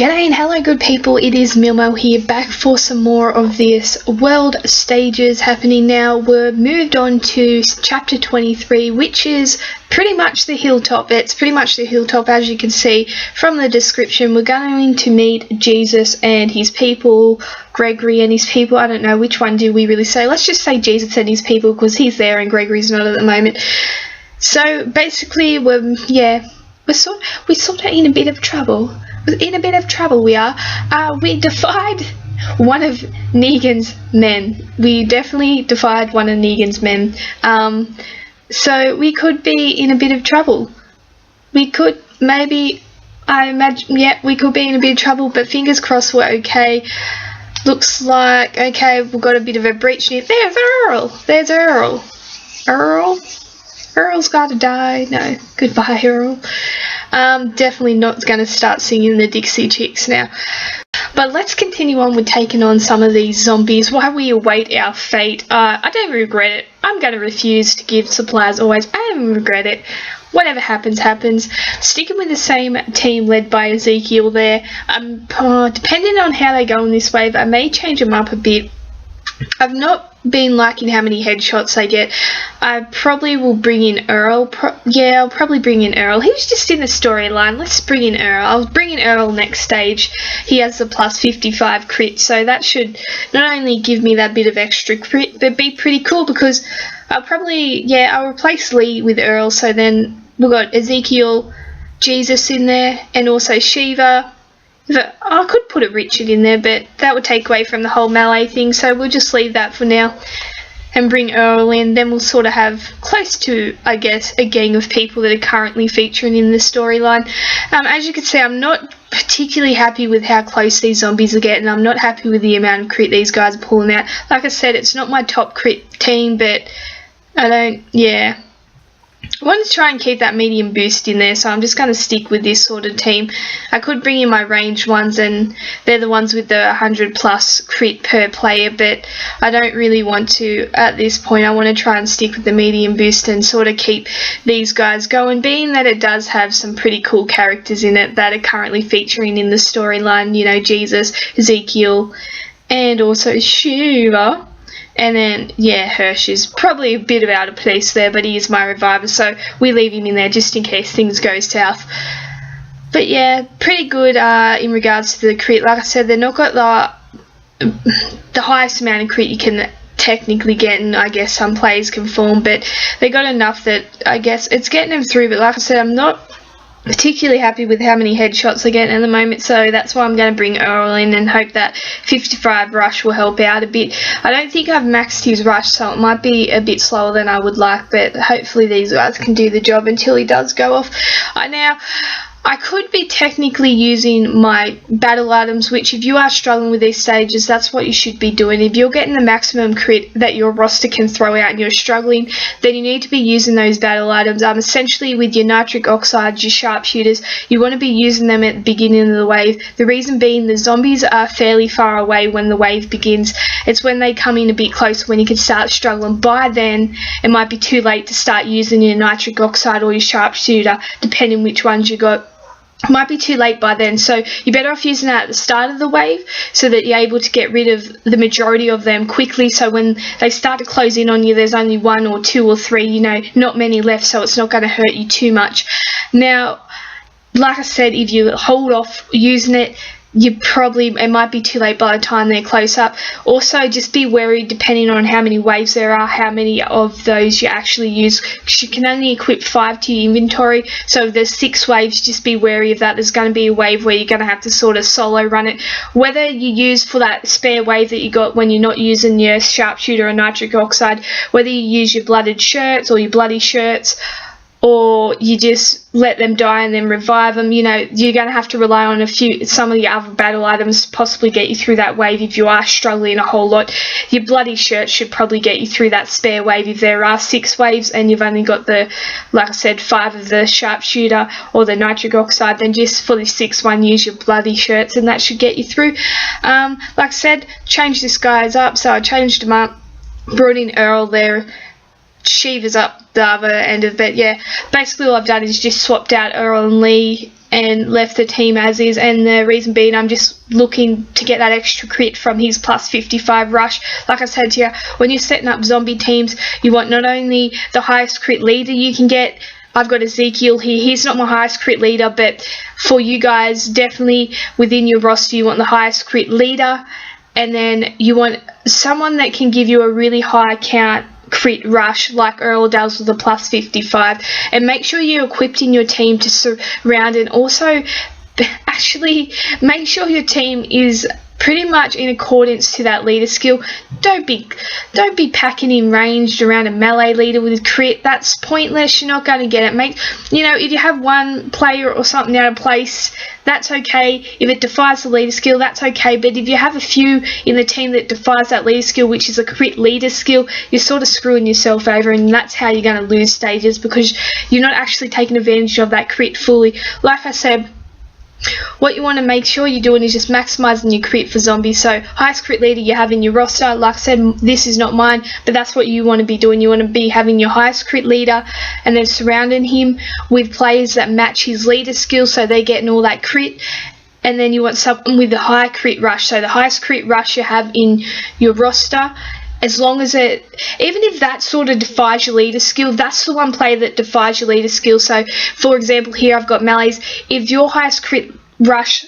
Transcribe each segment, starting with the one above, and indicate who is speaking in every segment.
Speaker 1: G'day and hello good people, it is Milmo here, back for some more of this world stages happening now. We're moved on to chapter 23, which is pretty much the Hilltop. It's pretty much the Hilltop, as you can see from the description. We're going to meet Jesus and his people, Gregory and his people. I don't know which one do we really say. Let's just say Jesus and his people because he's there and Gregory's not at the moment. So basically we're sort of in a bit of trouble. We are. We defied one of Negan's men. We definitely defied one of Negan's men. So we could be in a bit of trouble. We could maybe, I imagine, we could be in a bit of trouble, but fingers crossed we're okay. Looks like, okay, we've got a bit of a breach here. There's Earl. There's Earl. Earl's gotta die. No, goodbye, Earl. Definitely not going to start singing the Dixie Chicks now. But let's continue on with taking on some of these zombies while we await our fate. I don't regret it. I'm going to refuse to give supplies always. I don't regret it. Whatever happens, happens. Sticking with the same team led by Ezekiel there. Depending on how they go in this wave, I may change them up a bit. I've not been liking how many headshots they get. I probably will bring in Earl. I'll probably bring in Earl. He was just in the storyline. Let's bring in Earl. I'll bring in Earl next stage. He has the plus 55 crit, so that should not only give me that bit of extra crit, but be pretty cool because I'll replace Lee with Earl, so then we've got Ezekiel, Jesus in there, and also Shiva. I could put a Richard in there, but that would take away from the whole melee thing, so we'll just leave that for now and bring Earl in. Then we'll sort of have close to, I guess, a gang of people that are currently featuring in the storyline. As you can see, I'm not particularly happy with how close these zombies are getting. I'm not happy with the amount of crit these guys are pulling out. Like I said, it's not my top crit team, but I want to try and keep that medium boost in there, so I'm just going to stick with this sort of team. I could bring in my ranged ones, and they're the ones with the 100 plus crit per player, but I don't really want to at this point. I want to try and stick with the medium boost and sort of keep these guys going, being that it does have some pretty cool characters in it that are currently featuring in the storyline, you know, Jesus, Ezekiel, and also Shiva. And then, Hirsch is probably a bit out of place there, but he is my reviver, so we leave him in there just in case things go south. But pretty good in regards to the crit. Like I said, they're not got the highest amount of crit you can technically get, and I guess some players can form, but they got enough that I guess it's getting them through. But like I said, I'm not particularly happy with how many headshots they're getting at the moment, so that's why I'm going to bring Earl in and hope that 55 rush will help out a bit. I don't think I've maxed his rush, so it might be a bit slower than I would like, but hopefully these guys can do the job until he does go off. I could be technically using my battle items, which if you are struggling with these stages, that's what you should be doing. If you're getting the maximum crit that your roster can throw out and you're struggling, then you need to be using those battle items. Essentially with your nitric oxides, your sharpshooters, you want to be using them at the beginning of the wave. The reason being the zombies are fairly far away when the wave begins. It's when they come in a bit closer when you can start struggling. By then, it might be too late to start using your nitric oxide or your sharpshooter, depending which ones you got. Might be too late by then, so you're better off using that at the start of the wave so that you're able to get rid of the majority of them quickly, so when they start to close in on you there's only 1 or 2 or 3, you know, not many left, so it's not going to hurt you too much. Now, like I said, if you hold off using it, it might be too late by the time they're close up. Also, just be wary depending on how many waves there are, how many of those you actually use, because you can only equip 5 to your inventory, so if there's 6 waves, just be wary of that. There's going to be a wave where you're going to have to sort of solo run it. Whether you use for that spare wave that you got when you're not using your sharpshooter or nitric oxide, whether you use your blooded shirts or your bloody shirts, or you just let them die and then revive them, you know, you're going to have to rely on some of the other battle items to possibly get you through that wave if you are struggling a whole lot. Your bloody shirt should probably get you through that spare wave if there are 6 waves and you've only got like I said, 5 of the sharpshooter or the nitric oxide, then just for the 6th one use your bloody shirts and that should get you through. Like I said, change this guys up, so I changed them up, brought in Earl there, Shiva's up the other end of it. Basically all I've done is just swapped out Earl and Lee and left the team as is, and the reason being I'm just looking to get that extra crit from his plus 55 rush. Like I said to you, when you're setting up zombie teams, you want not only the highest crit leader you can get. I've got Ezekiel here. He's not my highest crit leader, but for you guys, definitely within your roster, you want the highest crit leader, and then you want someone that can give you a really high count crit rush like Earl does with a plus 55, and make sure you're equipped in your team to surround, and also actually make sure your team is pretty much in accordance to that leader skill. Don't be packing in ranged around a melee leader with a crit. That's pointless. You're not going to get it. If you have one player or something out of place, that's okay. If it defies the leader skill, that's okay. But if you have a few in the team that defies that leader skill, which is a crit leader skill, you're sort of screwing yourself over, and that's how you're going to lose stages, because you're not actually taking advantage of that crit fully. Like I said, what you want to make sure you're doing is just maximizing your crit for zombies. So highest crit leader you have in your roster. Like I said, this is not mine, but that's what you want to be doing. You want to be having your highest crit leader and then surrounding him with players that match his leader skills, so they're getting all that crit. And then you want someone with the high crit rush. So the highest crit rush you have in your roster, as long as even if that sort of defies your leader skill, that's the one player that defies your leader skill. So, for example, here I've got melees. If your highest crit rush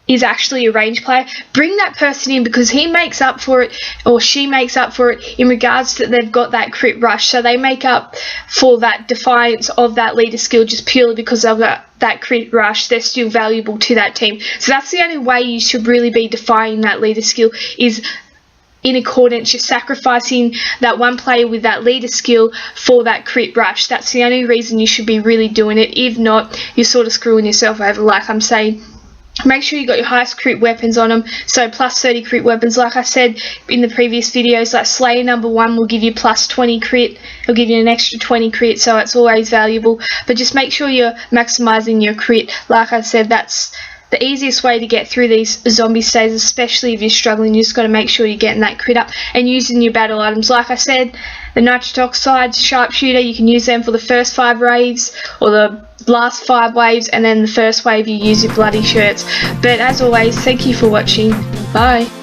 Speaker 1: is actually a range player, bring that person in, because he makes up for it, or she makes up for it, in regards to they've got that crit rush. So they make up for that defiance of that leader skill just purely because they've got that crit rush. They're still valuable to that team. So that's the only way you should really be defying that leader skill, is in accordance, you're sacrificing that one player with that leader skill for that crit rush. That's the only reason you should be really doing it. If not, you're sort of screwing yourself over, like I'm saying. Make sure you got your highest crit weapons on them, so plus 30 crit weapons. Like I said in the previous videos, like Slayer number 1 will give you plus 20 crit, it'll give you an extra 20 crit, so it's always valuable. But just make sure you're maximizing your crit. Like I said, that's the easiest way to get through these zombie stages, especially if you're struggling. You just got to make sure you're getting that crit up and using your battle items. Like I said, the nitrous oxide, sharpshooter, you can use them for the first 5 waves or the last 5 waves, and then the first wave you use your bloody shirts. But as always, thank you for watching. Bye.